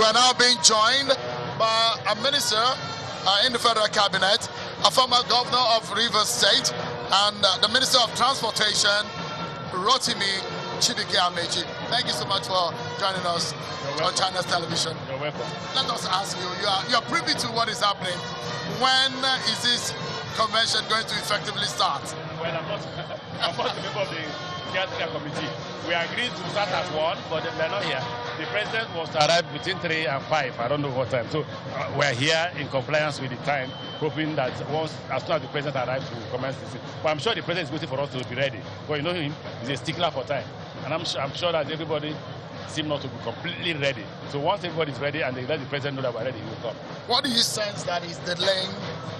We are now being joined by a minister in the federal cabinet, a former governor of Rivers State, and the Minister of Transportation, Rotimi Amaechi. Thank you so much for joining us on China's television. You're welcome. Let us ask you, you are privy to what is happening. When is this convention going to effectively start? Well, I'm not a member of the caretaker committee. We agreed to start at 1, but they're not here. The president was to arrive between 3 and 5. I don't know what time. So we're here in compliance with the time, hoping that as soon as the president arrives, we'll commence this. But I'm sure the president is waiting for us to be ready. But you know him, he's a stickler for time. And I'm sure that everybody seems not to be completely ready. So once everybody's ready and they let the president know that we're ready, he will come. What do you sense that is delaying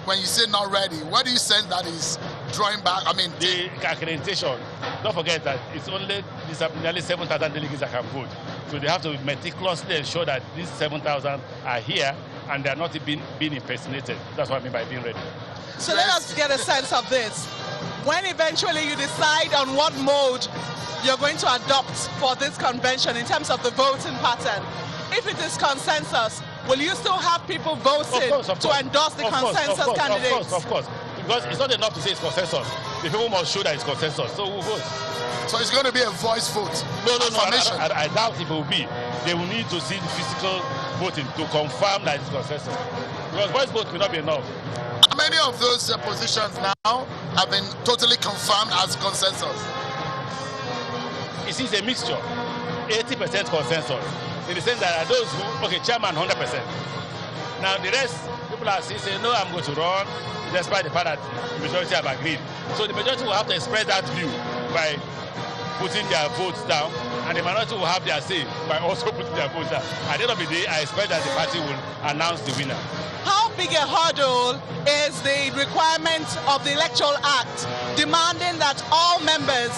when you say not ready? What do you sense that is drawing back? I mean, the accreditation. Don't forget that it's only nearly 7,000 delegates that can vote. So they have to meticulously ensure that these 7,000 are here and they are not being impersonated. That's what I mean by being ready. So let us get a sense of this. When eventually you decide on what mode you're going to adopt for this convention in terms of the voting pattern, if it is consensus, will you still have people voting to endorse the consensus candidates? Of course. Because it's not enough to say it's consensus. The people must show that it's consensus. So we'll vote. So it's going to be a voice vote? No. I doubt if it will be. They will need to see the physical voting to confirm that it's consensus. Because voice vote will not be enough. How many of those positions now have been totally confirmed as consensus? It is a mixture. 80% consensus. In the sense that those who, chairman 100%. Now the rest, people are saying, no, I'm going to run, despite the fact that the majority have agreed. So the majority will have to express that view by putting their votes down, and the minority will have their say by also putting their votes down. At the end of the day, I expect that the party will announce the winner. How big a hurdle is the requirement of the Electoral Act demanding that all members,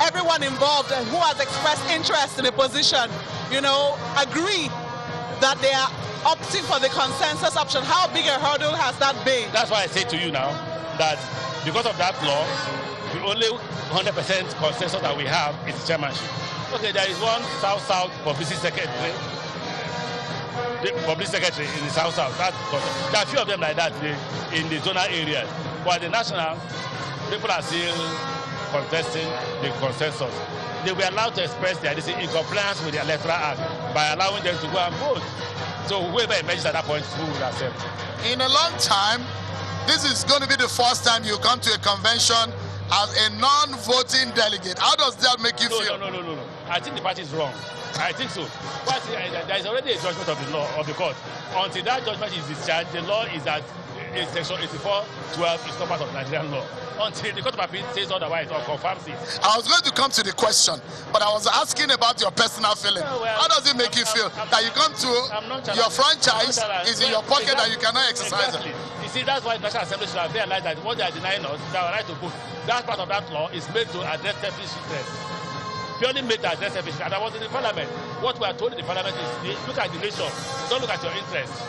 everyone involved who has expressed interest in a position, agree that they are opting for the consensus option? How big a hurdle has that been? That's why I say to you now that because of that law, the only 100% consensus that we have is chairmanship. Okay, there is one South-South publicity secretary. The publicity secretary in the South-South. There are a few of them like that in the zonal areas. But the national, people are still contesting the consensus. They were allowed to express their decision in compliance with the Electoral Act by allowing them to go and vote. So whoever emerges at that point, who will accept? In a long time, this is going to be the first time you come to a convention as a non-voting delegate. How does that make you feel? No. I think the party is wrong. I think so. But there is already a judgment of the law, of the court. Until that judgment is discharged, the law is that Section 84(12) is not part of Nigerian law. Until the Court of Appeal says otherwise or confirms it. I was going to come to the question, but I was asking about your personal feeling. How does it make you feel that you come to your franchise is in your pocket and you cannot exercise it? You see, that's why the National Assembly should have realized that what they are denying us is our right to vote. That part of that law is made to address selfish interests. Purely made to address selfish interests. And I was in the parliament. What we are told in the parliament is look at the nation, don't look at your interests.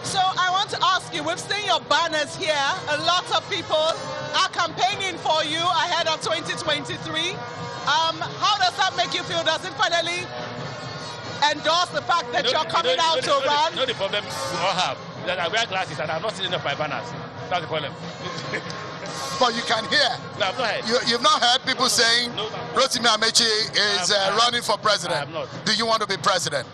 So I want to ask you, we've seen your banners here. A lot of people are campaigning for you ahead of 2023. How does that make you feel? Does it finally endorse the fact that you're coming out to run? You know the problem we all have? That I wear glasses and I've not seen enough of my banners. That's the problem. But you can hear. No, I've not heard. You've not heard people saying Rotimi Amaechi is running for president. I have not. Do you want to be president?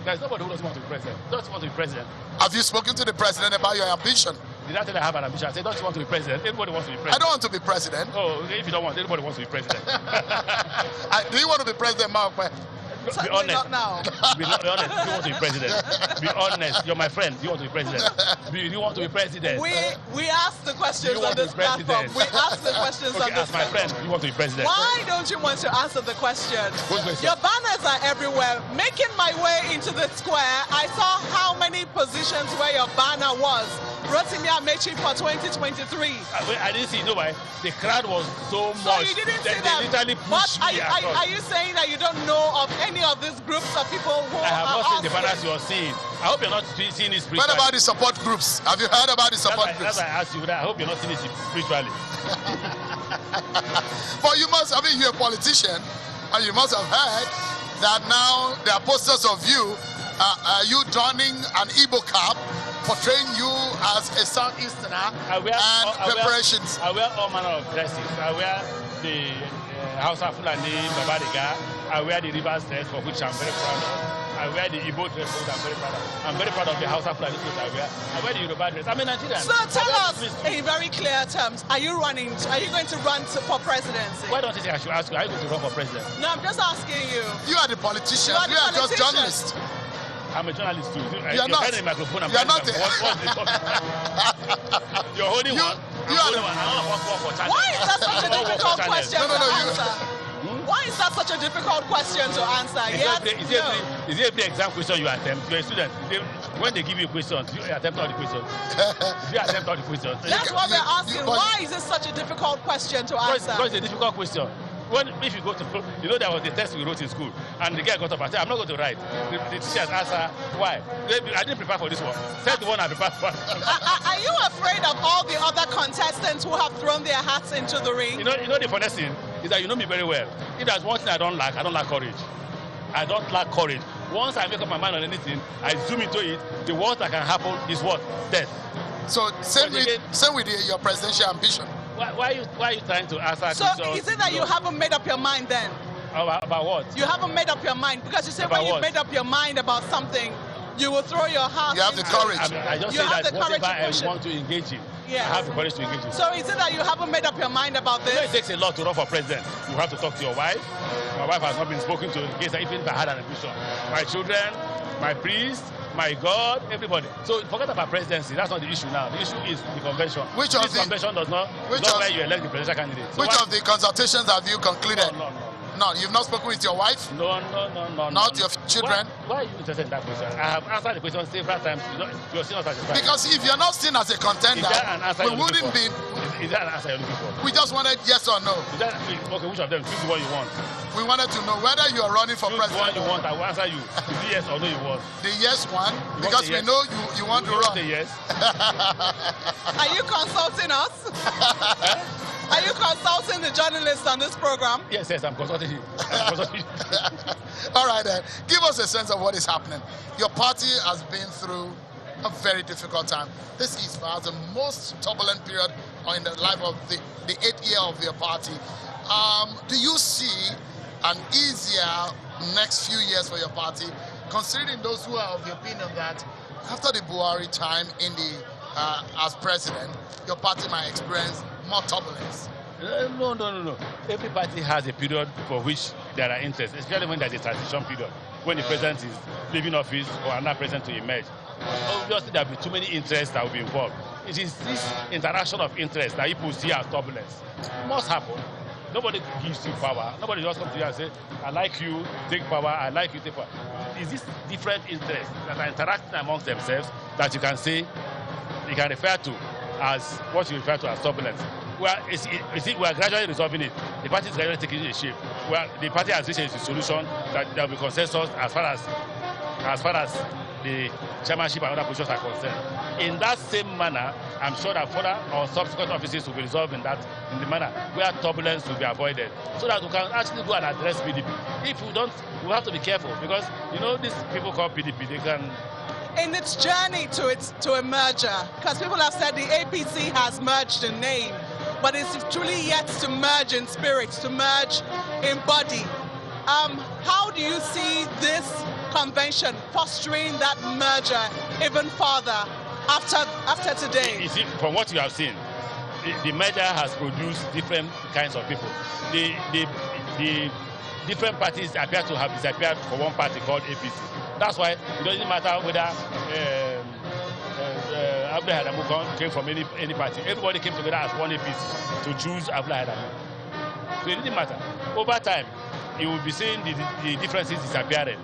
There's nobody who doesn't want to be president. Doesn't want to be president. Have you spoken to the president about your ambition? Did I tell you I have an ambition? I said, don't you want to be president? Everybody wants to be president. I don't want to be president. Oh, if you don't want, everybody wants to be president. Do you want to be president, Mark? Be honest. Not now. Be honest. You want to be president. Be honest. You're my friend. You want to be president. You want to be president. We ask the questions on this platform. We ask the questions on this as my friend, you want to be president. Why don't you want to answer the question? What question? Your banners are everywhere. Making my way into the square, I saw how many positions where your banner was. Rotimi Amaechi for 2023. I didn't see, why? The crowd was so much. So you didn't see they them. literally pushed me across. Are you saying that you don't know of any of these groups of people who I have are not seen the banners you are seeing. I hope you're not seeing it spiritually. What about the support groups? Have you heard about the support groups? That's why I asked you. I hope you're not seeing it spiritually. But you must, you're a politician, and you must have heard that now there are posters of you you donning an Igbo cap, portraying you as a Southeasterner, and preparations? I wear all manner of dresses. I wear the House of Fulani Babariga. I wear the Rivers dress, for which I'm very proud of. I wear the Igbo dress, which I'm very proud of. I'm very proud of the House of Fulani clothes I wear. I wear the Yoruba dress. I'm a Nigerian. So tell us, in very clear terms, are you going to run for presidency? Why don't you think I should ask you, are you going to run for president? No, I'm just asking you. You are the politician. We are just journalists. I'm a journalist too. You're not. A microphone. You're not. You're holding one. Why is that such a difficult question to answer? Why is that such a difficult question to answer? Is it every exam question you attempt? You're a student. When they give you questions, you attempt all the questions. You attempt all the questions. That's what we're asking. Why is it such a difficult question to answer? Because it's a difficult question. If you go to, there was a test we wrote in school, and the guy got up and said, I'm not going to write. The teachers asked her, why? I didn't prepare for this one. Said the one I prepared for. Are you afraid of all the other contestants who have thrown their hats into the ring? You know the funniest thing is that you know me very well. If there's one thing I don't lack courage. I don't lack courage. Once I make up my mind on anything, I zoom into it. The worst that can happen is what? Death. So same with your presidential ambition. Why are you trying to answer so questions? So is it that you haven't made up your mind then? About what? You haven't made up your mind because you say when you've made up your mind about something, you will throw your heart. You have the courage. I just say that whatever I want to engage in, I have the courage to engage in. So is it that you haven't made up your mind about this? You know, it takes a lot to run for president. You have to talk to your wife. My wife has not been spoken to in case even if I had an ambition. My children, my priest, my God, everybody. So forget about presidency. That's not the issue now. The issue is the convention. This convention does not where you elect the presidential candidate. So which of the consultations have you concluded? No, you've not spoken with your wife? No. Not your children? Why are you interested in that question? I have answered the question several times. You're still not satisfied. Because if you're not seen as a contender, we wouldn't be. Is that an answer you're looking for? We just wanted yes or no. Okay, which of them? Choose the one you want. We wanted to know whether you are running for president. Choose the one you want. I will answer you. Is it yes or no you want? The yes one, because we know you want to run. The yes. Are you consulting us? Are you consulting the journalists on this program? Yes, I'm consulting you. All right, then. Give us a sense of what is happening. Your party has been through a very difficult time. This is perhaps the most turbulent period in the life of the 8th year of your party. Do you see an easier next few years for your party, considering those who are of the opinion that after the Buhari time in the as president, your party might experience more turbulence? No. Every party has a period for which there are interests, especially when there's a transition period, when the president is leaving office or another president to emerge. Obviously, there will be too many interests that will be involved. It is this interaction of interests that people see as turbulence. It must happen. Nobody gives you power. Nobody just comes to you and say, I like you, take power, I like you, take power. It's these different interests that are interacting amongst themselves that you can say, you can refer to as what you refer to as turbulence. We are gradually resolving it. The party is gradually taking a shape. The party has reached a solution that there will be consensus as far as the chairmanship and other positions are concerned. In that same manner, I'm sure that further or subsequent offices will be resolved in the manner where turbulence will be avoided, so that we can actually go and address PDP. If we don't, we have to be careful because these people called PDP, they can. In its journey to a merger, because people have said the APC has merged in name, but it's truly yet to merge in spirit, to merge in body. How do you see this convention fostering that merger even further after today? You see, from what you have seen, the merger has produced different kinds of people. The different parties appear to have disappeared for one party called APC. That's why it doesn't matter whether Abdullah Adamu came from any party. Everybody came together as one APC to choose Abdullah Adamu. So it didn't matter. Over time, you will be seeing the differences disappearing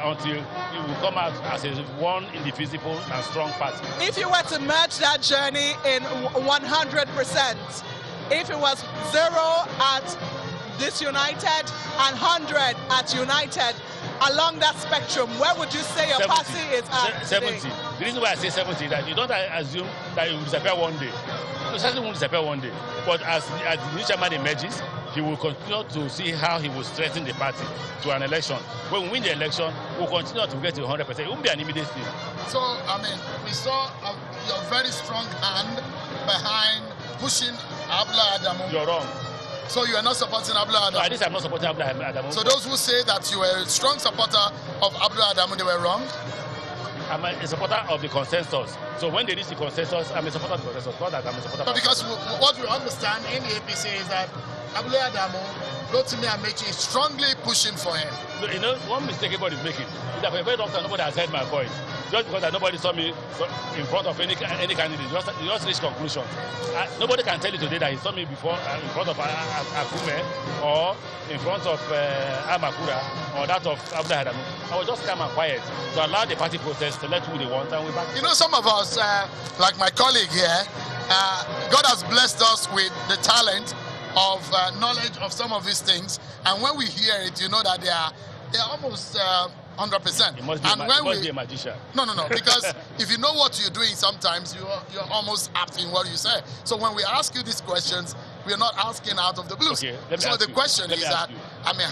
until it will come out as one indivisible and strong party. If you were to merge that journey in 100%, if it was 0 at disunited and 100 at united, along that spectrum, where would you say your 70. Party is at 70. Today? The reason why I say 70 is that you don't assume that it will disappear one day. It certainly won't disappear one day. But as the new chairman emerges, he will continue to see how he will strengthen the party to an election. When we win the election, we'll continue to get to 100%. It won't be an immediate thing. So, I mean, we saw your very strong hand behind pushing Abla Adamu. You're wrong. So you are not supporting Abla Adamu? No, at least I'm not supporting Abla Adamu. So those who say that you were a strong supporter of Abla Adamu, they were wrong? I'm a supporter of the consensus. So when they reach the consensus, I'm a supporter of the consensus. Not that I'm a supporter of because what we understand in the APC is that Abla Adamu, Amaechi is strongly pushing for him. So, you know, one mistake everybody is making is that for a very long time, nobody has heard my voice. Just because nobody saw me in front of any candidate, you just reach conclusion. Nobody can tell you today that he saw me before in front of Akume or in front of Amakura or that of Abla Adamu. I was just calm and quiet to allow the party process to let who they want, and we back. You know, some of us, like my colleague here, God has blessed us with the talent of knowledge of some of these things, and when we hear it, you know that they are almost 100%. It must be a magician. No, because if you know what you're doing, sometimes you're almost apt in what you say. So when we ask you these questions, we're not asking out of the blue. Okay, so the question is that, I mean,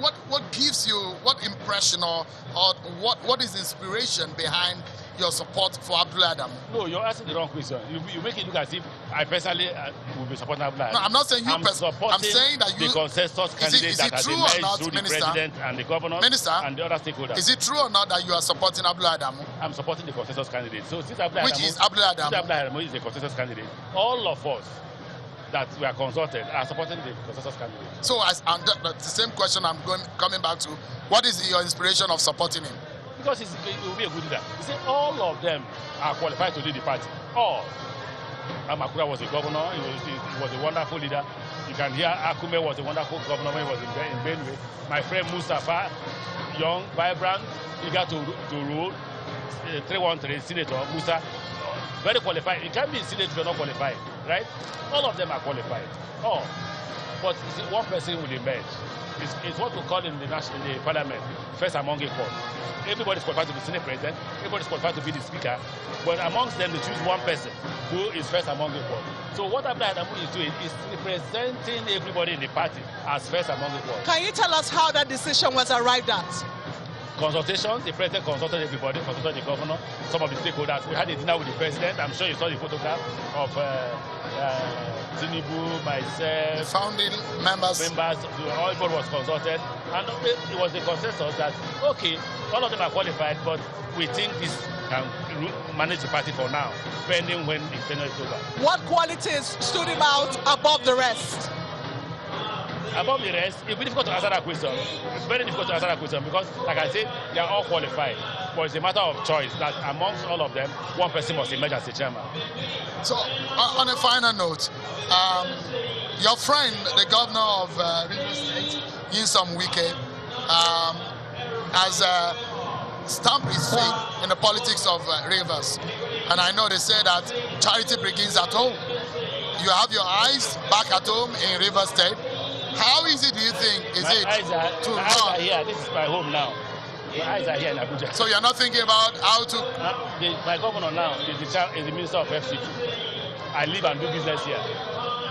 what gives you, what impression or what is inspiration behind your support for Abla Adamu? No, you're asking the wrong question. You make it look as if I personally will be supporting Abla Adamu. No, I'm not saying you personally. I'm saying that you. The consensus candidate that has emerged through the president and the governor and the other stakeholders. Is it true or not that you are supporting Abla Adamu? I'm supporting the consensus candidate. So since Abla Which is Abla Adamu? Since Abla Adamu is the consensus candidate, all of us that we are consulted are supporting the consensus candidate. So the same question coming back to, what is your inspiration of supporting him? Because it will be a good leader. You see, all of them are qualified to lead the party. All. Amakura was a governor. He was a wonderful leader. You can hear Akume was a wonderful governor when he was in Benue. My friend Mustafa, young, vibrant, eager to rule. 313 Senator Musa, very qualified. You can't be a senator if you're not qualified, right? All of them are qualified. All. But one person will emerge. It's what we call in the parliament, first among equals. Everybody's qualified to be Senate President, everybody's qualified to be the Speaker, but amongst them they choose one person who is first among equals. So what Abla Adamu is doing is representing everybody in the party as first among equals. Can you tell us how that decision was arrived at? Consultations, the president consulted everybody, consulted the governor, some of the stakeholders. We had a dinner with the president. I'm sure you saw the photograph of Tinubu, myself, the founding members. Everybody was consulted, and it was a consensus that, okay, all of them are qualified, but we think this can manage the party for now, pending when the tenure is over. What qualities stood him out above the rest? Above the rest, it will be difficult to answer that question. It's very difficult to answer that question because, like I said, they are all qualified. But it's a matter of choice that amongst all of them, one person must emerge as a chairman. So, on a final note, your friend, the governor of Rivers State, Nyesom Wike, has stamped his feet in the politics of Rivers. And I know they say that charity begins at home. You have your eyes back at home in Rivers State. How easy do you think is it to run? Eyes are here. This is my home now. My eyes are here in Abuja. So you're not thinking about how to... my governor now is the minister of FCT. I live and do business here.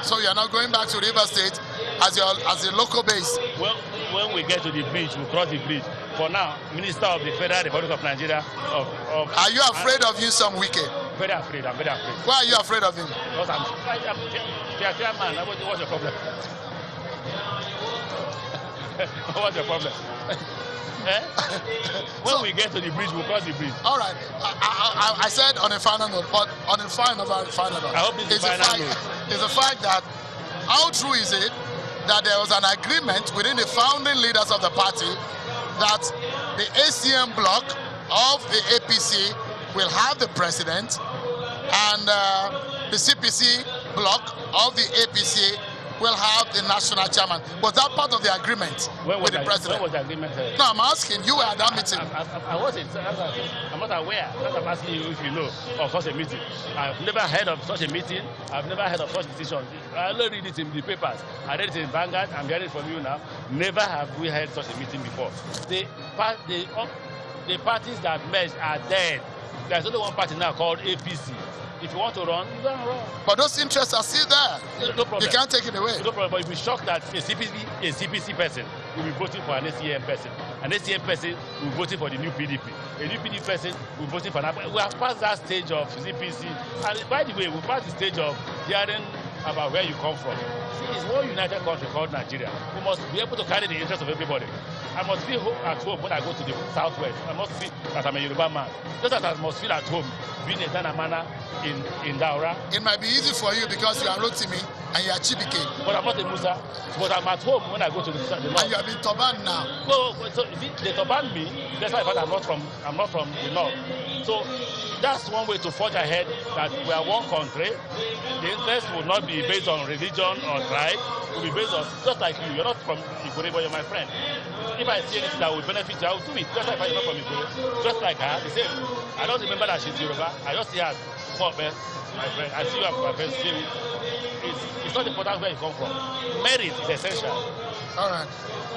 So you're not going back to Rivers State as a local base? Well, when we get to the bridge, we'll cross the bridge. For now, Minister of the Federal Republic of Nigeria... Are you afraid of Nyesom Wike? Very afraid. I'm very afraid. Why are you afraid of him? Because I'm chairman. What's your problem? What's the problem? When we get to the bridge, we'll cross the bridge. All right. I said on a final note, but on a final note, I hope this is the final note. It's the fact that how true is it that there was an agreement within the founding leaders of the party that the ACM bloc of the APC will have the president and the CPC bloc of the APC will have the national chairman. Was that part of the agreement with the president? When was the agreement? No, I'm asking. You were at that meeting. I wasn't. I'm not aware. I'm asking you if you know of such a meeting. I've never heard of such a meeting. I've never heard of such decisions. I only read it in the papers. I read it in Vanguard. I'm hearing it from you now. Never have we had such a meeting before. The parties that merged are dead. There's only one party now called APC. If you want to run, you can run. But those interests are still there. No problem. You can't take it away. No problem. But you'll be shocked that a CPC person will be voting for an ACM person. An ACM person will be voting for the new PDP. A new PDP person will be voting for an... We have passed that stage of CPC. And by the way, we passed the stage of hearing about where you come from. See, it's one united country called Nigeria. We must be able to carry the interest of everybody. I must feel at home when I go to the southwest. I must feel that I'm a Yoruba man. Just as I must feel at home being a Danamana in Daura. It might be easy for you because you are Rotimi and you are Chibike. But I'm not a Musa. But I'm at home when I go to the north. And you have been turban now. So they turban me. That's why I'm not from the north. So that's one way to forge ahead, that we are one country. The interest will not be based on religion or tribe. It will be based on, just like you. You're not from Ikure, but you're my friend. If I see anything that will benefit you, I will do it. Just like I'm not from Ikure. Just like her, the same. I don't remember that she's Yoruba. I just see her as my friend. I see you as my friend. It's not important where you come from. Merit is essential. All right.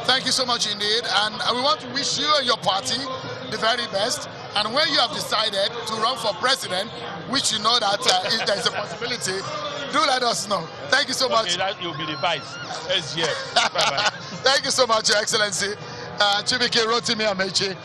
Thank you so much indeed. And we want to wish you and your party the very best. And when you have decided to run for president, which you know that if there is a possibility, do let us know. Thank you so much. You'll be the vice. SGF. Bye-bye. Thank you so much, Your Excellency. Chibike Rotimi Amaechi.